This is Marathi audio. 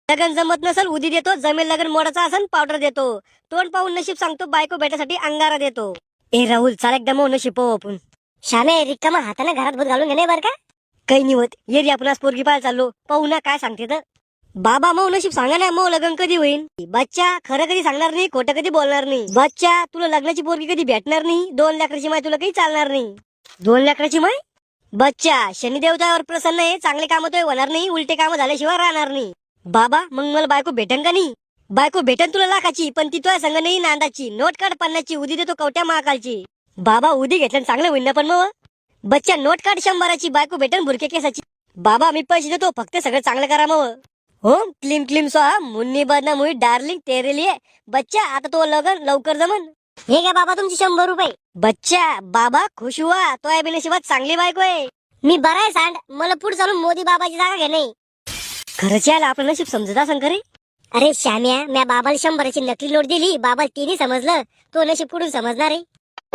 लगन जमत नसल उदी देतो, जमेल लगन मोडाचा असन पावडर देतो, तोंड पाहून नशीब सांगतो, बायको भेटासाठी अंगारा देतो. ए राहुल, चाल एकदा मग नशीब पाहू आपण. श्यामे रिकामा हाताने घरात भूत घालून घेणे बर का. काही निवत ये रे, आपण आज पोरगी पाहायला चाललो, पाहू ना काय सांगते तर. बाबा मग नशीब सांगा ना, मग लग्न कधी होईल. बच्चा खरं कधी सांगणार नाही, खोटं कधी बोलणार नाही. बच्चा तुला लग्नाची पोरगी कधी भेटणार नाही, 2 लेकराची माय तुला काही चालणार नाही. 2 लेकराची माय? बच्चा शनिदेवतावर प्रसन्न आहे, चांगले काम तो होणार नाही, उलटे काम झाल्याशिवाय राहणार नाही. बाबा मग मला बायको भेटन का नाही? बायको भेटन तुला लाखाची, पण ती तुझ्या संग नाही नांदाची. नोट काढ 50ची, उदी देतो कवट्या महाकालची. बाबा उदी घेतल्यानं चांगलं होईन ना पण मग. बच्चा नोट काढ 100ची, बायको भेटन भुरके केसाची. बाबा मी पैसे देतो, फक्त सगळं चांगलं करा मग. हो क्लीम क्लीम स्वाहा, मुन्नी बदना मुई डार्लिंग तेरे लिए. बच्चा आता तो लगन लवकर जमन. हे घ्या बाबा तुमचे 100 रुपये. बच्चा बाबा खुश हुआ, तो या बिनशिबात चांगली बायको आहे. मी बरा आहे सांड, मला पुढे चालून मोदी बाबाची जागा घे नाही. खरंच यायला आपलं नशीब समजत असं करे. अरे श्याम्या, म्या बाबाला 100ची नकली नोट दिली, बाबा तिने समजलं, तो नशीब पुढून समजणार आहे.